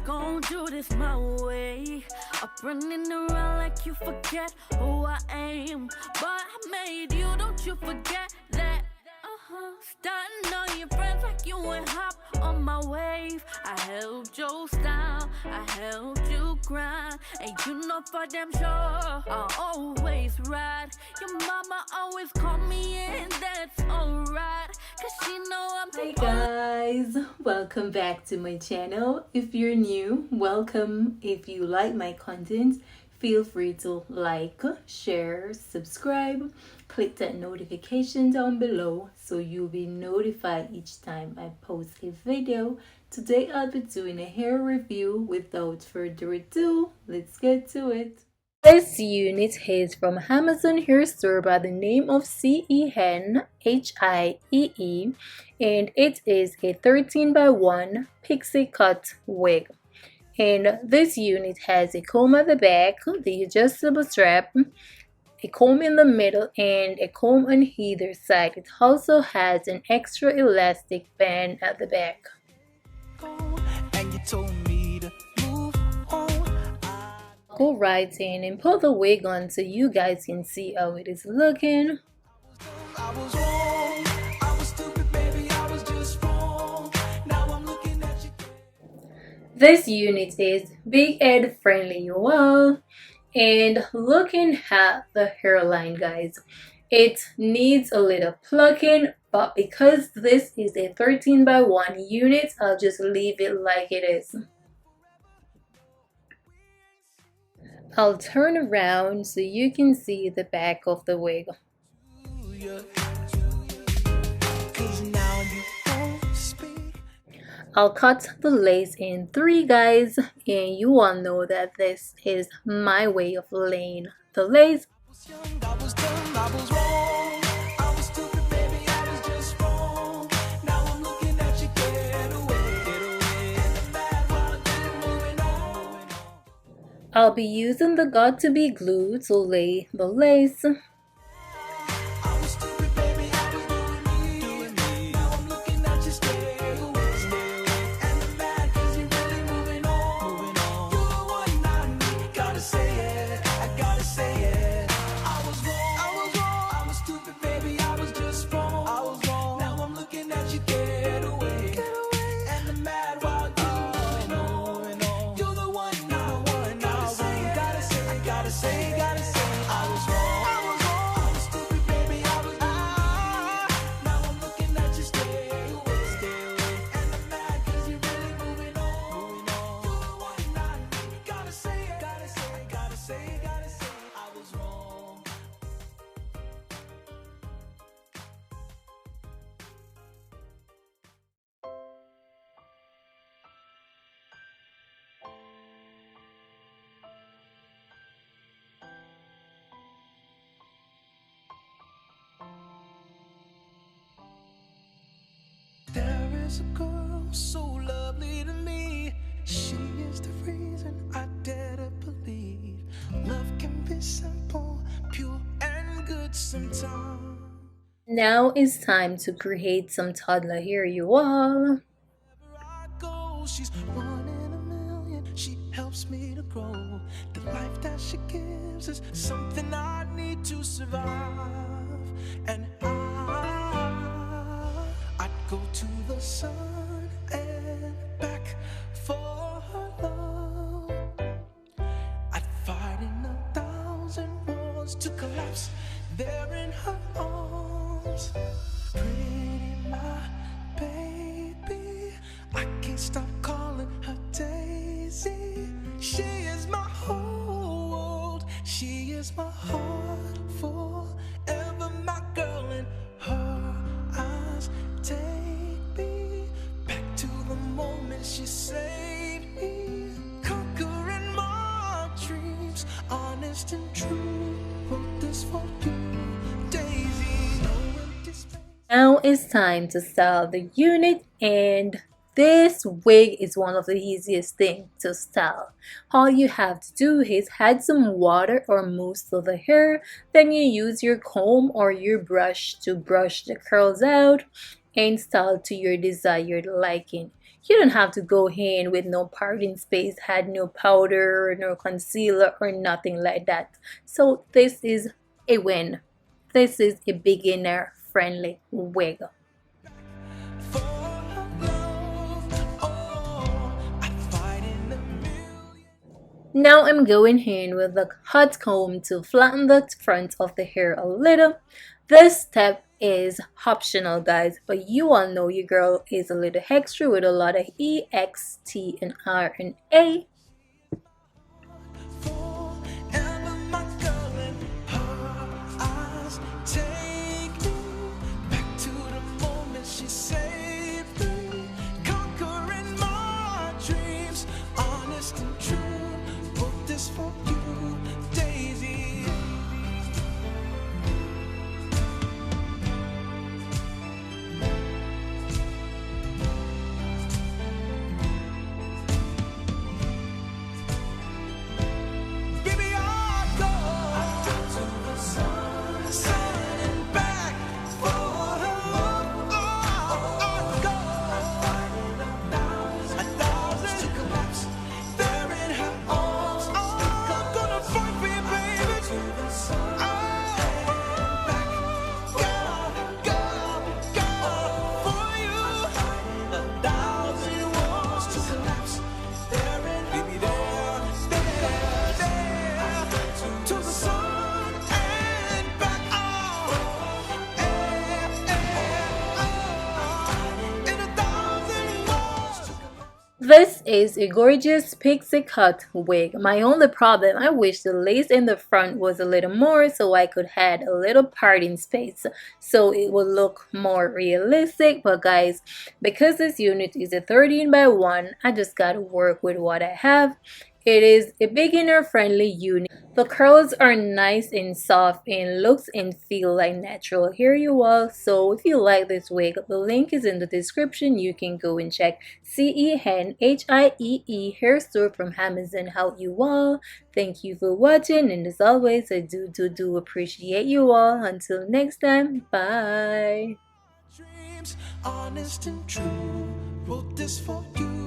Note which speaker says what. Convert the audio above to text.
Speaker 1: gon' do this my way. I'm running around like you forget who I am. But I made you, don't you forget that. Starting on your friends like you ain't hop on my wave. I helped you style, I helped you grind. And you know for damn sure I'll always ride. Your mama always call me and that's alright. Cause she know I'm
Speaker 2: Hi guys, welcome back to my channel. If you're new, welcome. If you like my content, feel free to like, share, subscribe, click that notification down below so you'll be notified each time I post a video. Today I'll be doing a hair review. Without further ado, let's get to it. This unit is from Amazon hair store by the name of Cenhiee, Hiee, and it is a 13x1 pixie cut wig. And this unit has a comb at the back, the adjustable strap, a comb in the middle, and a comb on either side. It also has an extra elastic band at the back. Go right in and put the wig on so you guys can see how it is looking. This unit is big head friendly, you all. And looking at the hairline, guys, it needs a little plucking, but because this is a 13x1 unit, I'll just leave it like it is. I'll turn around so you can see the back of the wig. I'll cut the lace in 3, guys, and you all know that this is my way of laying the lace. I'll be using the got-to-be glue to lay the lace.
Speaker 3: There is a girl so lovely to me. She is the reason I dare to believe love can be simple, pure and good sometimes.
Speaker 2: Now it's time to create some toddler hair, you all.
Speaker 3: Wherever I go, she's 1 in a million. She helps me to grow. The life that she gives is something I need to survive. And I'd go to the sun and back for her love. I'd fight in 1,000 wars to collapse there in her arms. Pretty my baby, I can't stop calling her Daisy. She is my whole world, she is my heart forever, my girl in her eyes. Take me back to the moment she saved me, conquering my dreams, honest and true. Wrote this for you, Daisy.
Speaker 2: Now it's time to style the unit, and this wig is one of the easiest things to style. All you have to do is add some water or mousse to the hair, then you use your comb or your brush to brush the curls out and style to your desired liking. You don't have to go in with no parting space, had no powder, no concealer, or nothing like that. So this is a win. This is a beginner friendly wig.
Speaker 3: For love, oh, I'd fight in a million.
Speaker 2: Now I'm going in with the hot comb to flatten the front of the hair a little. This step is optional, guys, but you all know your girl is a little extra with a lot of E, X, T, and R, and A.
Speaker 3: Forever my girl in her eyes. Take me back to the moment she saved me. Conquering my dreams, honest and true. Wrote this for you, Daisy. Baby, I'd go to the sun and back for her love. I'd go a thousand to collapse there in her arms. I'm gonna fight for you, baby. To the sun and back, go for you. A thousand walls to collapse there in baby there. To the sun and back, in a thousand walls.
Speaker 2: This is a gorgeous pixie cut wig. My only problem, I wish the lace in the front was a little more so I could add a little parting space so it would look more realistic. But guys, because this unit is a 13x1, I just gotta work with what I have. It is a beginner friendly unit. The curls are nice and soft and looks and feel like natural hair, you all. So if you like this wig, the link is in the description. You can go and check Cenhiee hair store from Amazon out, you all. Thank you for watching, and as always, I do appreciate you all. Until next time, bye.
Speaker 3: Dreams, honest and true. Wrote this for you.